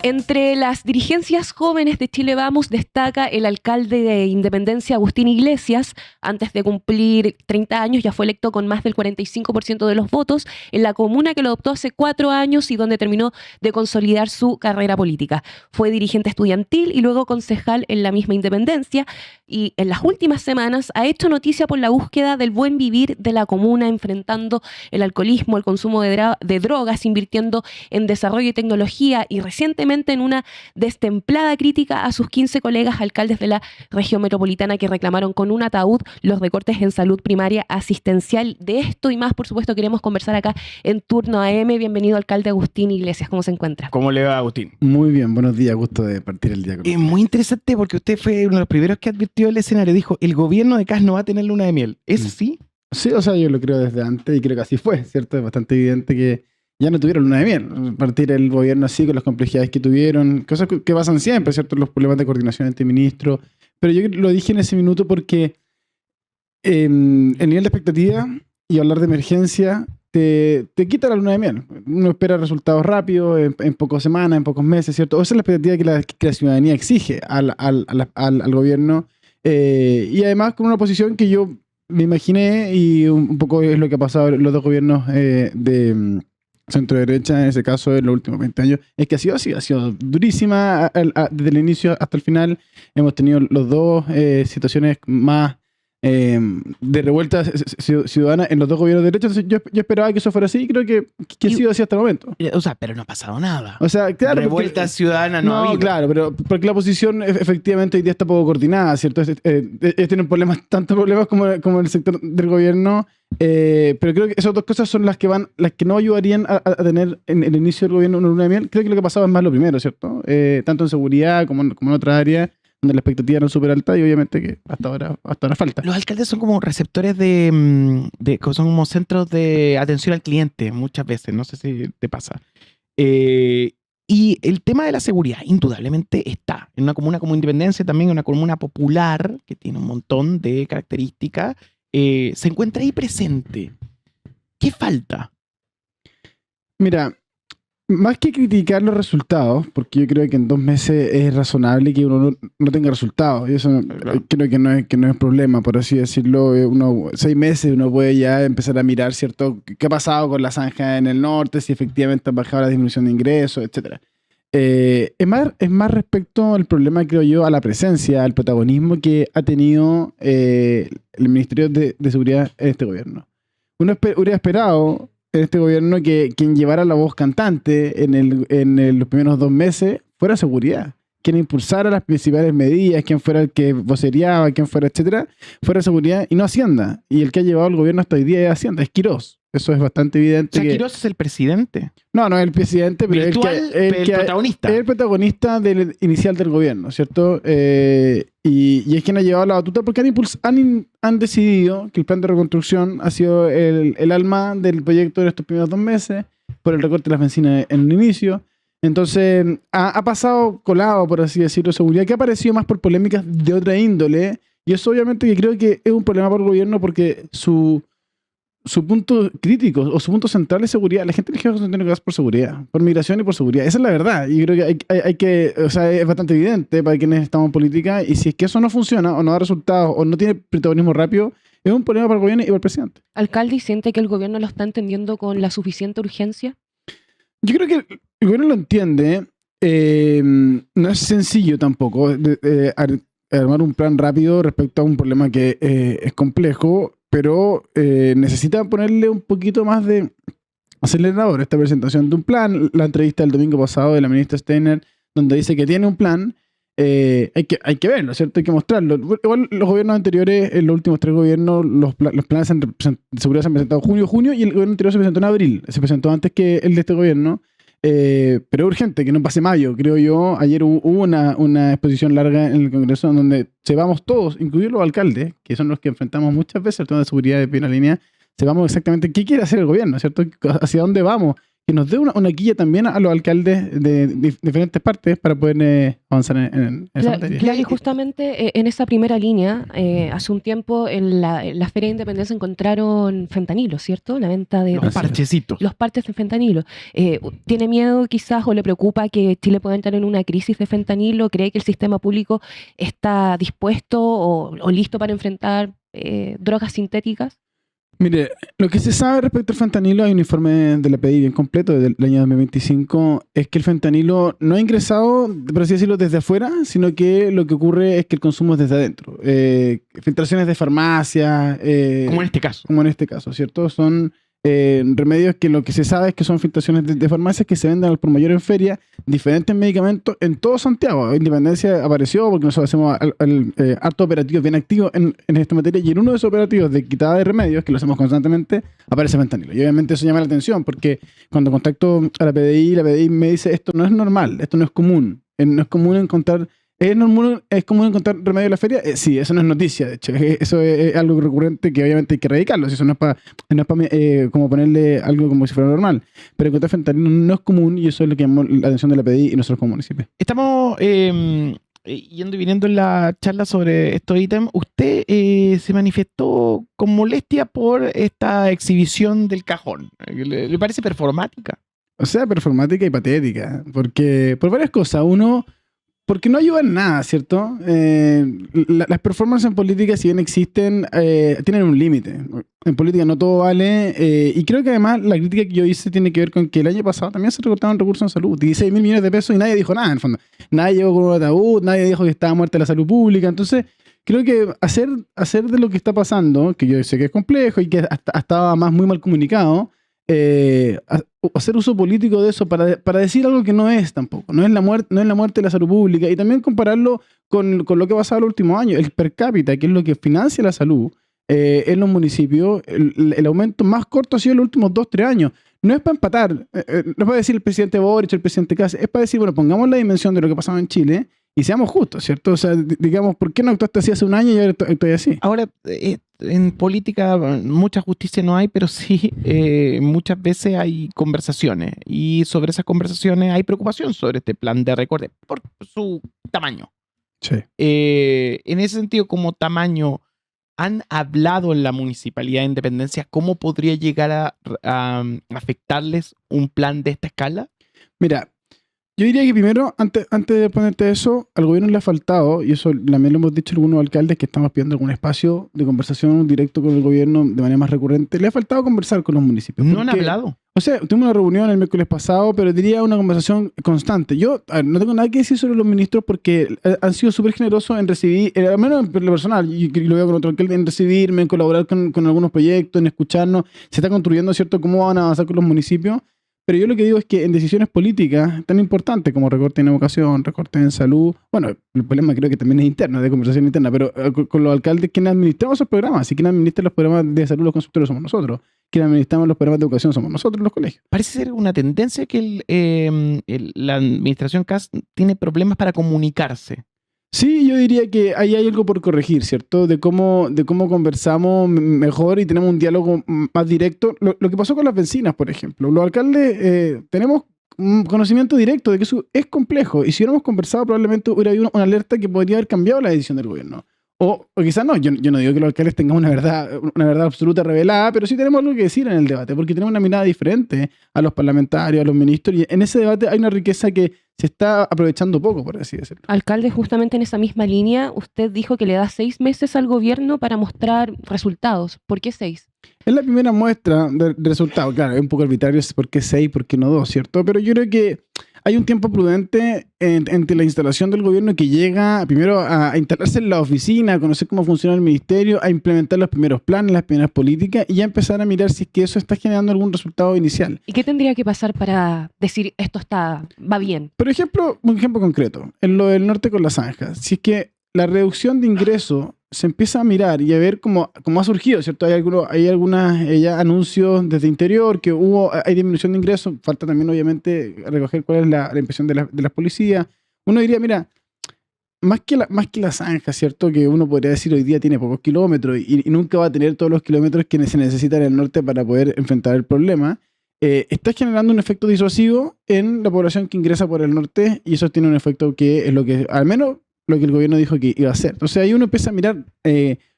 Entre las dirigencias jóvenes de Chile Vamos destaca el alcalde de Independencia, Agustín Iglesias. Antes de cumplir 30 años ya fue electo con más del 45% de los votos en la comuna que lo adoptó hace 4 años y donde terminó de consolidar su carrera política. Fue dirigente estudiantil y luego concejal en la misma Independencia, y en las últimas semanas ha hecho noticia por la búsqueda del buen vivir de la comuna, enfrentando el alcoholismo, el consumo de drogas, invirtiendo en desarrollo y tecnología, y recientemente en una destemplada crítica a sus 15 colegas alcaldes de la región metropolitana que reclamaron con un ataúd los recortes en salud primaria asistencial. De esto y más, por supuesto, queremos conversar acá en Turno AM. Bienvenido, alcalde Agustín Iglesias. ¿Cómo se encuentra? ¿Cómo le va, Agustín? Muy bien, buenos días, gusto de partir el día con Es muy interesante porque usted fue uno de los primeros que advirtió el escenario. Dijo, el gobierno de Kast no va a tener luna de miel. ¿Es así? Sí, o sea, yo lo creo desde antes y creo que así fue, ¿cierto? Es bastante evidente que ya no tuvieron luna de miel. Partir el gobierno así, con las complejidades que tuvieron, cosas que pasan siempre, ¿cierto? Los problemas de coordinación entre ministros. Pero yo lo dije en ese minuto porque el nivel de expectativa y hablar de emergencia te quita la luna de miel. Uno espera resultados rápidos, en pocas semanas, en pocos meses, ¿cierto? Esa es la expectativa que la ciudadanía exige al gobierno. Y además con una posición que yo me imaginé, y un poco es lo que ha pasado en los dos gobiernos de centro derecha, en ese caso en los últimos 20 años, es que ha sido así, ha sido durísima desde el inicio hasta el final. Hemos tenido los dos situaciones más de revuelta ciudadana en los dos gobiernos de derecha. Entonces yo esperaba que eso fuera así y creo que ha sido así hasta el momento. O sea, pero no ha pasado nada. O sea, claro, revuelta ciudadana no ha habido. Claro, pero porque la oposición efectivamente hoy día está poco coordinada, ¿cierto? Ellos tienen tantos problemas como el sector del gobierno, pero creo que esas dos cosas son las que no ayudarían a tener en el inicio del gobierno una luna de miel. Creo que lo que ha pasado es más lo primero, ¿cierto? Tanto en seguridad como en otras áreas donde la expectativa era súper alta y obviamente que hasta ahora falta. Los alcaldes son como receptores son como centros de atención al cliente muchas veces, no sé si te pasa. Y el tema de la seguridad indudablemente está en una comuna como Independencia, también en una comuna popular que tiene un montón de características, se encuentra ahí presente. ¿Qué falta? Mira, más que criticar los resultados, porque yo creo que en 2 meses es razonable que uno no tenga resultados, y eso claro, creo que no es problema, por así decirlo. 6 meses uno puede ya empezar a mirar, ¿cierto? ¿Qué ha pasado con la zanja en el norte? Si efectivamente ha bajado la disminución de ingresos, etc. Es más respecto al problema, creo yo, a la presencia, al protagonismo que ha tenido el Ministerio de Seguridad en este gobierno. Uno hubiera esperado en este gobierno que quien llevara la voz cantante en los primeros 2 meses fuera seguridad, quien impulsara las principales medidas, quien fuera el que vocereaba, quien fuera, etcétera, fuera seguridad y no Hacienda. Y el que ha llevado el gobierno hasta hoy día es Hacienda, es Quirós. Eso es bastante evidente. O sea, ¿Quirós es el presidente? No es el presidente, pero el protagonista. Es el protagonista inicial del gobierno, ¿cierto? Y es quien ha llevado la batuta porque han decidido que el plan de reconstrucción ha sido el alma del proyecto en estos primeros 2 meses, por el recorte de las bencinas en un inicio. Entonces, ha pasado colado, por así decirlo, seguridad, que ha aparecido más por polémicas de otra índole. Y eso obviamente que creo que es un problema para el gobierno porque su punto crítico o su punto central es seguridad. La gente eligió a José Antonio Kast por seguridad, por migración y por seguridad. Esa es la verdad. Y creo que hay que, o sea, es bastante evidente para quienes estamos en política. Y si es que eso no funciona o no da resultados o no tiene protagonismo rápido, es un problema para el gobierno y para el presidente. Alcalde, ¿y siente que el gobierno lo está entendiendo con la suficiente urgencia? Yo creo que el gobierno lo entiende. No es sencillo tampoco armar un plan rápido respecto a un problema que es complejo, pero necesita ponerle un poquito más de acelerador. Esta presentación de un plan, la entrevista del domingo pasado de la ministra Steiner, donde dice que tiene un plan, hay que verlo, ¿cierto? Hay que mostrarlo. Igual los gobiernos anteriores, en los últimos 3 gobiernos, los planes de seguridad se han presentado junio, y el gobierno anterior se presentó en abril. Se presentó antes que el de este gobierno. Pero es urgente que no pase mayo, creo yo. Ayer hubo una exposición larga en el Congreso donde sepamos todos, incluidos los alcaldes, que son los que enfrentamos muchas veces el tema de seguridad de primera línea, sepamos exactamente qué quiere hacer el gobierno, ¿cierto? Hacia dónde vamos, que nos dé una guía también a los alcaldes de diferentes partes para poder avanzar en esa materia. Claro, y justamente en esa primera línea, hace un tiempo en la Feria de Independencia encontraron fentanilo, ¿cierto? La venta de Los parchecitos. los partes de fentanilo. ¿Tiene miedo quizás o le preocupa que Chile pueda entrar en una crisis de fentanilo? ¿Cree que el sistema público está dispuesto o listo para enfrentar drogas sintéticas? Mire, lo que se sabe respecto al fentanilo, hay un informe de la PDI bien completo del año 2025, es que el fentanilo no ha ingresado, por así decirlo, desde afuera, sino que lo que ocurre es que el consumo es desde adentro. Filtraciones de farmacia. Como en este caso. Como en este caso, ¿cierto? Son remedios que lo que se sabe es que son filtraciones de farmacias que se venden al por mayor en feria, diferentes medicamentos en todo Santiago. Independencia apareció porque nosotros hacemos harto operativos bien activos en esta materia, y en uno de esos operativos de quitada de remedios, que lo hacemos constantemente, aparece fentanilo. Y obviamente eso llama la atención porque cuando contacto a la PDI me dice, esto no es normal, esto no es común. No es común encontrar... ¿Es común encontrar remedio en la feria? Sí, eso no es noticia, de hecho. Eso es algo recurrente que obviamente hay que erradicarlo. Eso no es para como ponerle algo como si fuera normal. Pero encontrar fentanilo no es común, y eso es lo que llamó la atención de la PDI y nosotros como municipio. Estamos yendo y viniendo en la charla sobre estos ítems. Usted se manifestó con molestia por esta exhibición del cajón. ¿Le parece performática? O sea, performática y patética. Porque, por varias cosas. Uno... Porque no ayuda en nada, ¿cierto? Las performances en política, si bien existen, tienen un límite. En política no todo vale. Y creo que además la crítica que yo hice tiene que ver con que el año pasado también se recortaron recursos en salud. 16 mil millones de pesos y nadie dijo nada, en el fondo. Nadie llegó con un ataúd, nadie dijo que estaba muerta la salud pública. Entonces, creo que hacer de lo que está pasando, que yo sé que es complejo y que estaba más muy mal comunicado, hacer uso político de eso para decir algo que no es tampoco. No es la muerte de la salud pública. Y también compararlo con lo que ha pasado en los últimos años. El per cápita, que es lo que financia la salud en los municipios, el aumento más corto ha sido en los últimos 2-3 años. No es para empatar, no es para decir el presidente Boric o el presidente Kast, es para decir, bueno, pongamos la dimensión de lo que pasaba en Chile y seamos justos, ¿cierto? O sea, digamos, ¿por qué no actuaste así hace un año y ahora estoy así? Ahora, en política mucha justicia no hay, pero sí muchas veces hay conversaciones, y sobre esas conversaciones hay preocupación sobre este plan de recorte por su tamaño. Sí. En ese sentido, como tamaño, ¿han hablado en la Municipalidad de Independencia cómo podría llegar a afectarles un plan de esta escala? Mira, yo diría que primero, antes de ponerte eso, al gobierno le ha faltado, y eso también lo hemos dicho algunos alcaldes que estamos pidiendo algún espacio de conversación directo con el gobierno de manera más recurrente, le ha faltado conversar con los municipios. ¿No han hablado? O sea, tuvimos una reunión el miércoles pasado, pero diría una conversación constante. Yo no tengo nada que decir sobre los ministros porque han sido súper generosos en recibir, al menos en lo personal, y lo veo con otro alcalde, en recibirme, en colaborar con algunos proyectos, en escucharnos. Se está construyendo, ¿cierto?, cómo van a avanzar con los municipios. Pero yo lo que digo es que en decisiones políticas tan importantes como recorte en educación, recorte en salud, bueno, el problema creo que también es interno, de conversación interna, pero con los alcaldes, quienes administramos esos programas, y quienes administran los programas de salud, los consultorios somos nosotros, quienes administramos los programas de educación somos nosotros, los colegios. Parece ser una tendencia que la administración Kast tiene problemas para comunicarse. Sí, yo diría que ahí hay algo por corregir, ¿cierto? De cómo conversamos mejor y tenemos un diálogo más directo. Lo que pasó con las bencinas, por ejemplo. Los alcaldes tenemos un conocimiento directo de que eso es complejo, y si hubiéramos conversado probablemente hubiera habido una alerta que podría haber cambiado la decisión del gobierno. O quizás no, yo no digo que los alcaldes tengan una verdad absoluta revelada, pero sí tenemos algo que decir en el debate, porque tenemos una mirada diferente a los parlamentarios, a los ministros, y en ese debate hay una riqueza que se está aprovechando poco, por así decirlo. Alcalde, justamente en esa misma línea, usted dijo que le da 6 meses al gobierno para mostrar resultados. ¿Por qué 6? Es la primera muestra de resultados. Claro, es un poco arbitrario por qué 6, por qué no 2, ¿cierto? Pero yo creo que hay un tiempo prudente entre la instalación del gobierno, que llega primero a instalarse en la oficina, a conocer cómo funciona el ministerio, a implementar los primeros planes, las primeras políticas, y ya empezar a mirar si es que eso está generando algún resultado inicial. ¿Y qué tendría que pasar para decir esto va bien? Por ejemplo, un ejemplo concreto, en lo del norte con las zanjas. Si es que la reducción de ingresos se empieza a mirar y a ver cómo ha surgido, ¿cierto? Hay algunos ya anuncios desde interior que hay disminución de ingresos. Falta también, obviamente, recoger cuál es la impresión de las policías. Uno diría, mira, más que la zanja, ¿cierto? Que uno podría decir hoy día tiene pocos kilómetros y nunca va a tener todos los kilómetros que se necesitan en el norte para poder enfrentar el problema. está generando un efecto disuasivo en la población que ingresa por el norte y eso tiene un efecto que es lo que, al menos, lo que el gobierno dijo que iba a hacer. Entonces ahí uno empieza a mirar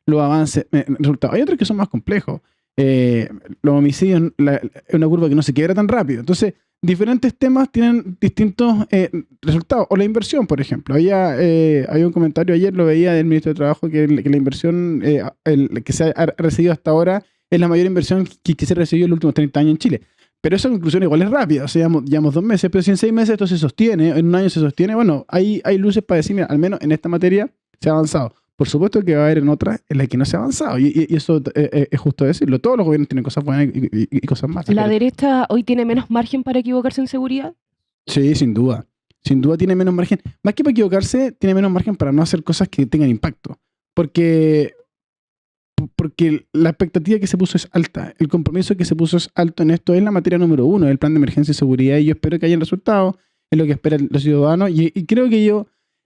los avances, resultados. Hay otros que son más complejos. Los homicidios es una curva que no se quiebra tan rápido. Entonces, diferentes temas tienen distintos resultados. O la inversión, por ejemplo. Había un comentario ayer, lo veía del ministro de Trabajo, que la inversión que se ha recibido hasta ahora es la mayor inversión que se ha recibido en los últimos 30 años en Chile. Pero esa conclusión igual es rápida. O sea, llevamos 2 meses, pero si en 6 meses esto se sostiene, en un año se sostiene, bueno, hay luces para decir, mira, al menos en esta materia se ha avanzado. Por supuesto que va a haber en otras en las que no se ha avanzado. Y eso es justo decirlo. Todos los gobiernos tienen cosas buenas y cosas malas. ¿La derecha hoy tiene menos margen para equivocarse en seguridad? Sí, sin duda. Sin duda tiene menos margen. Más que para equivocarse, tiene menos margen para no hacer cosas que tengan impacto. Porque la expectativa que se puso es alta. El compromiso que se puso es alto en esto. Es la materia número 1, el plan de emergencia y seguridad. Y yo espero que hayan resultados. Es lo que esperan los ciudadanos. Y creo que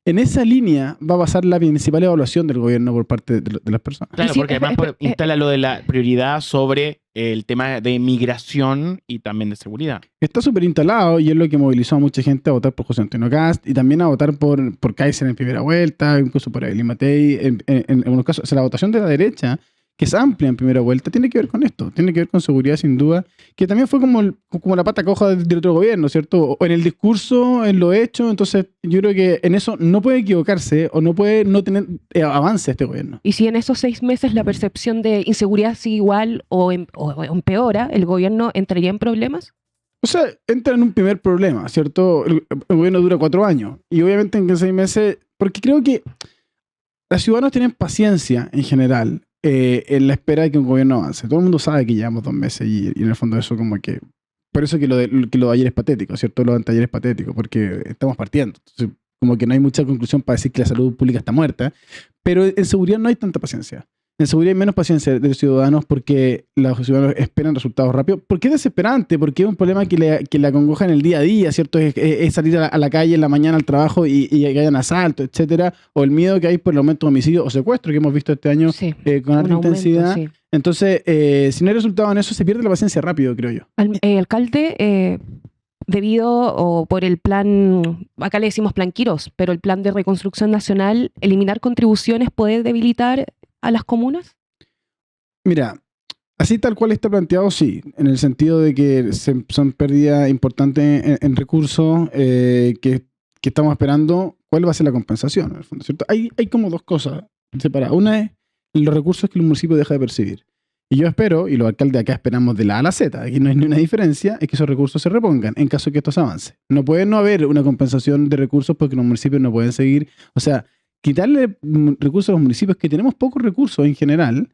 en esa línea va a pasar la principal evaluación del gobierno por parte de las personas. Claro, porque además instala lo de la prioridad sobre el tema de migración y también de seguridad. Está súper instalado y es lo que movilizó a mucha gente a votar por José Antonio Kast y también a votar por Kaiser en primera vuelta, incluso por Evelyn Matei. En algunos casos, o sea, la votación de la derecha, que es amplia en primera vuelta, tiene que ver con esto, tiene que ver con seguridad sin duda, que también fue como la pata coja del otro gobierno, ¿cierto? O en el discurso, en lo hecho, entonces yo creo que en eso no puede equivocarse o no puede no tener avance este gobierno. Y si en esos 6 meses la percepción de inseguridad sigue igual o empeora, ¿el gobierno entraría en problemas? O sea, entra en un primer problema, ¿cierto? El gobierno dura 4 años y obviamente en 6 meses, porque creo que los ciudadanos tienen paciencia en general en la espera de que un gobierno avance. Todo el mundo sabe que llevamos 2 meses y en el fondo eso como que... Por eso que lo de ayer es patético, ¿cierto? Lo de anteayer es patético, porque estamos partiendo. Entonces, como que no hay mucha conclusión para decir que la salud pública está muerta, pero en seguridad no hay tanta paciencia. En seguridad hay menos paciencia de los ciudadanos porque los ciudadanos esperan resultados rápidos. Porque es desesperante, porque es un problema que le acongoja en el día a día, ¿cierto? Es salir a la calle en la mañana al trabajo y que hayan asaltos, etcétera. O el miedo que hay por el aumento de homicidios o secuestros que hemos visto este año con alta intensidad. Sí. Entonces, si no hay resultado en eso, se pierde la paciencia rápido, creo yo. Alcalde, debido o por el plan, acá le decimos plan Quirós, pero el plan de reconstrucción nacional, eliminar contribuciones puede debilitar a las comunas? Mira, así tal cual está planteado, sí, en el sentido de que son pérdidas importantes en recursos que estamos esperando. ¿Cuál va a ser la compensación? En el fondo, ¿cierto? Hay como 2 cosas separadas. Una es los recursos que el municipio deja de percibir. Y yo espero, y los alcaldes acá esperamos de la A a la Z, aquí no hay ni una diferencia, es que esos recursos se repongan en caso de que esto se avance. No puede no haber una compensación de recursos porque los municipios no pueden seguir, o sea, quitarle recursos a los municipios, que tenemos pocos recursos en general,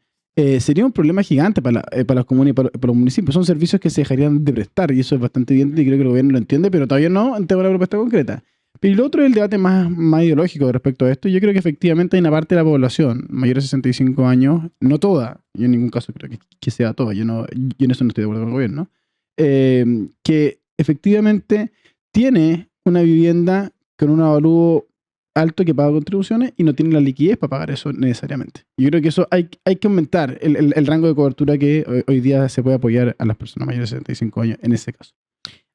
sería un problema gigante para las comunas y para los municipios. Son servicios que se dejarían de prestar y eso es bastante evidente y creo que el gobierno lo entiende, pero todavía no ante una propuesta concreta. Pero lo otro es el debate más ideológico respecto a esto. Yo creo que efectivamente hay una parte de la población mayor de 65 años, no toda, yo en ningún caso creo que sea toda, yo en eso no estoy de acuerdo con el gobierno, que efectivamente tiene una vivienda con un avalúo alto que paga contribuciones y no tiene la liquidez para pagar eso necesariamente. Yo creo que eso hay que aumentar el rango de cobertura que hoy día se puede apoyar a las personas mayores de 65 años en ese caso.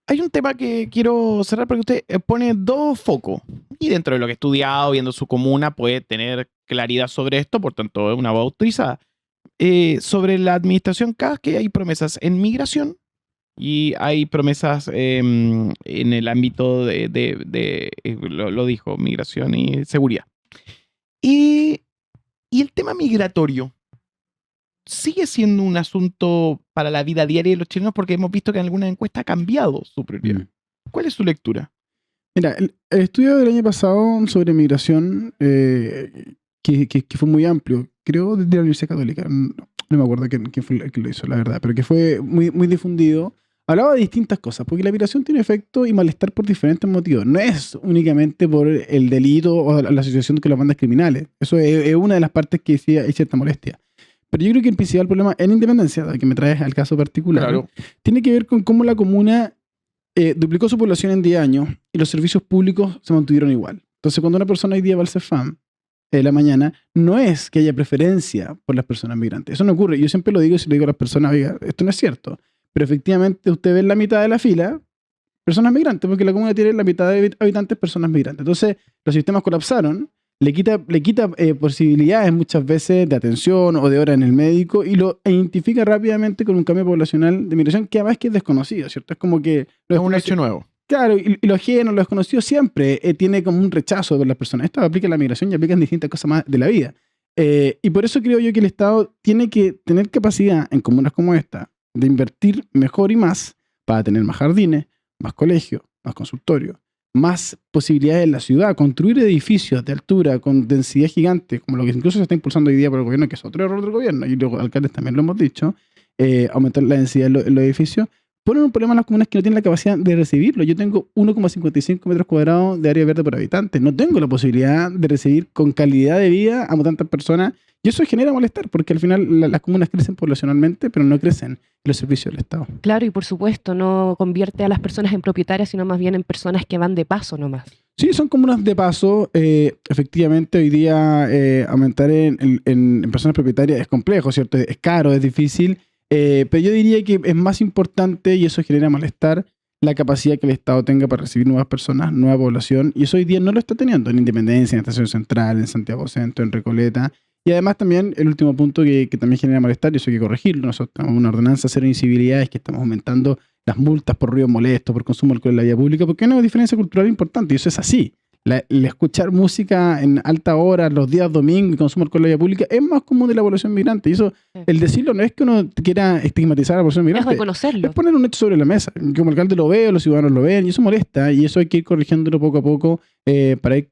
Hay un tema que quiero cerrar porque usted pone 2 focos y dentro de lo que he estudiado, viendo su comuna, puede tener claridad sobre esto, por tanto es una voz autorizada. Sobre la administración Kast, que hay promesas en migración y hay promesas en el ámbito lo dijo, migración y seguridad. Y el tema migratorio sigue siendo un asunto para la vida diaria de los chilenos porque hemos visto que en alguna encuesta ha cambiado su prioridad. ¿Cuál es su lectura? Mira, el estudio del año pasado sobre migración, que fue muy amplio, creo desde la Universidad Católica, no me acuerdo quién fue el que lo hizo, la verdad, pero que fue muy, muy difundido, hablaba de distintas cosas, porque la migración tiene efecto y malestar por diferentes motivos. No es únicamente por el delito o la asociación con las bandas criminales. Eso es una de las partes que sí hay cierta molestia. Pero yo creo que el principal problema en Independencia, que me traes al caso particular, claro, tiene que ver con cómo la comuna duplicó su población en 10 años y los servicios públicos se mantuvieron igual. Entonces, cuando una persona hoy día va al CEFAM la mañana, no es que haya preferencia por las personas migrantes. Eso no ocurre. Yo siempre lo digo y se lo digo a las personas, oiga, esto no es cierto. pero efectivamente usted ve en la mitad de la fila personas migrantes, porque la comuna tiene la mitad de habitantes personas migrantes. Entonces, los sistemas colapsaron, le quita posibilidades muchas veces de atención o de hora en el médico y lo identifica rápidamente con un cambio poblacional de migración que además que es desconocido, ¿cierto? Es como que... Es un hecho nuevo. Claro, y lo ajeno, lo desconocido siempre tiene como un rechazo de las personas. Esto aplica en la migración y aplica en distintas cosas más de la vida. Y por eso creo yo que el Estado tiene que tener capacidad en comunas como esta de invertir mejor y más para tener más jardines, más colegios, más consultorios, más posibilidades en la ciudad, construir edificios de altura con densidad gigante, como lo que incluso se está impulsando hoy día por el gobierno, que es otro error del gobierno, y los alcaldes también lo hemos dicho, aumentar la densidad en los edificios, ponen un problema a las comunas que no tienen la capacidad de recibirlo. Yo tengo 1,55 metros cuadrados de área verde por habitante. No tengo la posibilidad de recibir con calidad de vida a tantas personas. Y eso genera malestar, porque al final las comunas crecen poblacionalmente, pero no crecen en los servicios del Estado. Claro, y por supuesto, no convierte a las personas en propietarias, sino más bien en personas que van de paso nomás. Sí, son comunas de paso. Efectivamente, hoy día aumentar en personas propietarias es complejo, ¿cierto? Es caro, es difícil. Pero yo diría que es más importante, y eso genera malestar, la capacidad que el Estado tenga para recibir nuevas personas, nueva población, y eso hoy día no lo está teniendo en Independencia, en Estación Central, en Santiago Centro, en Recoleta. Y además también el último punto que también genera malestar, y eso hay que corregirlo, nosotros tenemos una ordenanza cero incivilidades que estamos aumentando las multas por ruido molesto, por consumo de alcohol en la vía pública, porque hay una diferencia cultural importante, y eso es así. El escuchar música en alta hora, los días domingos y consumo de alcohol en la vía pública es más común de la población migrante. Y eso, el decirlo no es que uno quiera estigmatizar a la población migrante. Es reconocerlo. Es poner un hecho sobre la mesa. Como el alcalde lo ve, los ciudadanos lo ven, y eso molesta. Y eso hay que ir corrigiéndolo poco a poco para ir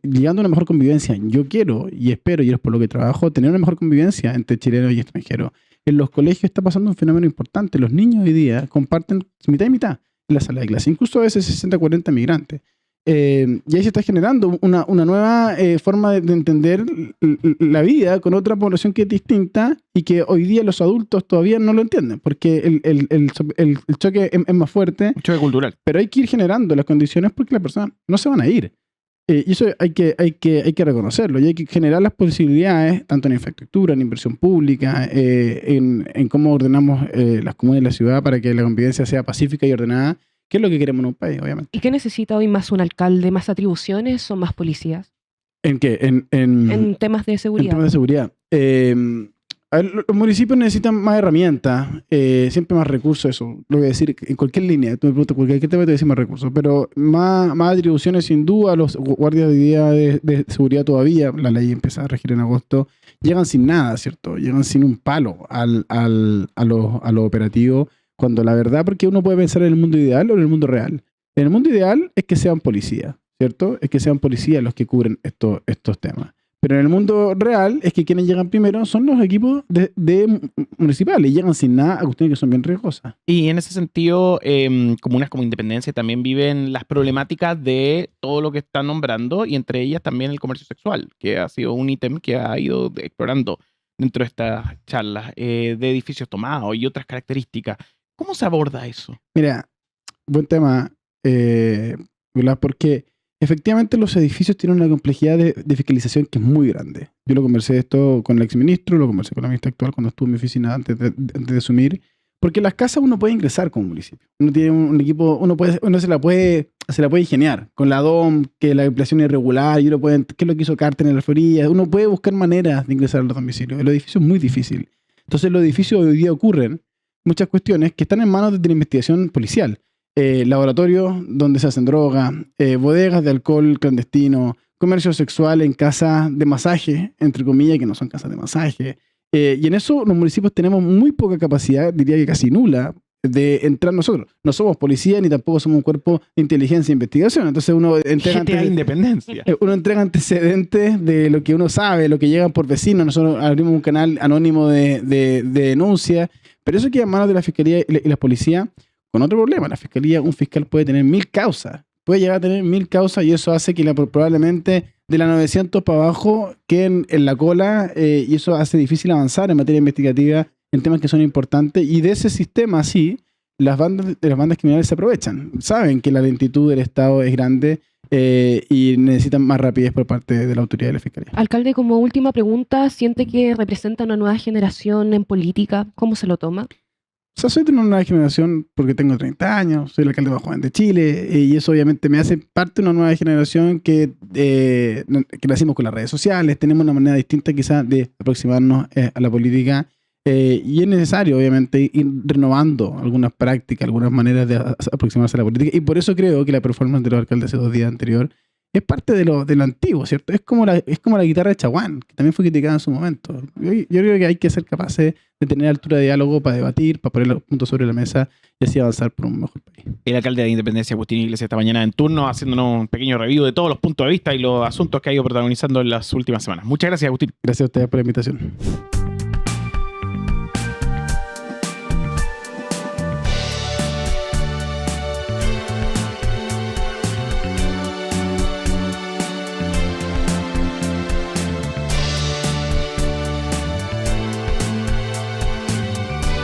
llegando a una mejor convivencia. Yo quiero y espero, y es por lo que trabajo, tener una mejor convivencia entre chilenos y extranjeros. En los colegios está pasando un fenómeno importante. Los niños hoy día comparten mitad y mitad en la sala de clase. Incluso a veces 60-40 migrantes. Y ahí se está generando una nueva forma de entender la vida con otra población que es distinta y que hoy día los adultos todavía no lo entienden porque el choque es más fuerte. Un choque cultural. Pero hay que ir generando las condiciones porque las personas no se van a ir. Y eso hay que reconocerlo y hay que generar las posibilidades tanto en infraestructura, en inversión pública, en cómo ordenamos las comunas y la ciudad para que la convivencia sea pacífica y ordenada. ¿Qué es lo que queremos en un país, obviamente? ¿Y qué necesita hoy más un alcalde? ¿Más atribuciones o más policías? ¿En qué? En temas de En seguridad. temas de seguridad. A ver, los municipios necesitan más herramientas, siempre más recursos, eso. Lo voy a decir en cualquier línea. Tú me preguntas cualquier tema, te voy a decir más recursos. Pero más atribuciones, sin duda. Los guardias de día de seguridad todavía, la ley empieza a regir en agosto, llegan sin nada, ¿cierto? Llegan sin un palo a lo operativo. Cuando la verdad, porque uno puede pensar en el mundo ideal o en el mundo real. En el mundo ideal es que sean policías, ¿cierto? Es que sean policías los que cubren estos temas. Pero en el mundo real es que quienes llegan primero son los equipos de municipales. Llegan sin nada a cuestiones que son bien riesgosas. Y en ese sentido, comunas como Independencia también viven las problemáticas de todo lo que están nombrando y entre ellas también el comercio sexual, que ha sido un ítem que ha ido explorando dentro de estas charlas, de edificios tomados y otras características. ¿Cómo se aborda eso? Mira, buen tema, ¿verdad? Porque efectivamente los edificios tienen una complejidad de fiscalización que es muy grande. Yo lo conversé esto con el exministro, lo conversé con la ministra actual cuando estuvo en mi oficina antes de asumir, porque en las casas uno puede ingresar como municipio. Uno tiene un equipo, uno se la puede ingeniar con la DOM, que la ampliación es irregular, y uno puede, qué es lo que hizo Carter en la alforía, uno puede buscar maneras de ingresar a los domicilios. El edificio es muy difícil. Entonces los edificios hoy día ocurren muchas cuestiones que están en manos de la investigación policial. Laboratorios donde se hacen drogas, bodegas de alcohol clandestino, comercio sexual en casas de masaje, entre comillas, que no son casas de masaje. Y en eso los municipios tenemos muy poca capacidad, diría que casi nula, de entrar nosotros. No somos policía ni tampoco somos un cuerpo de inteligencia e investigación. Entonces uno entrega, Independencia. Uno entrega antecedentes de lo que uno sabe, lo que llegan por vecinos. Nosotros abrimos un canal anónimo de denuncia. Pero eso queda en manos de la Fiscalía y la Policía con otro problema. La Fiscalía, un fiscal puede tener 1000 causas. Puede llegar a tener 1000 causas y eso hace que probablemente de la 900 para abajo queden en la cola y eso hace difícil avanzar en materia investigativa en temas que son importantes. Y de ese sistema, así, las bandas criminales se aprovechan. Saben que la lentitud del Estado es grande y necesitan más rapidez por parte de la autoridad de la Fiscalía. Alcalde, como última pregunta, ¿siente que representa una nueva generación en política? ¿Cómo se lo toma? O sea, soy de una nueva generación porque tengo 30 años, soy el alcalde más joven de Chile, y eso obviamente me hace parte de una nueva generación que nacimos con las redes sociales, tenemos una manera distinta quizás de aproximarnos a la política, y es necesario obviamente ir renovando algunas prácticas, algunas maneras de aproximarse a la política, y por eso creo que la performance de los alcaldes hace 2 días anterior es parte de lo antiguo, ¿cierto? Es como la guitarra de Chaguán, que también fue criticada en su momento. Yo creo que hay que ser capaces de tener altura de diálogo para debatir, para poner los puntos sobre la mesa y así avanzar por un mejor país. El alcalde de Independencia, Agustín Iglesias, esta mañana en turno, haciéndonos un pequeño review de todos los puntos de vista y los asuntos que ha ido protagonizando en las últimas semanas. Muchas gracias, Agustín. Gracias a ustedes por la invitación.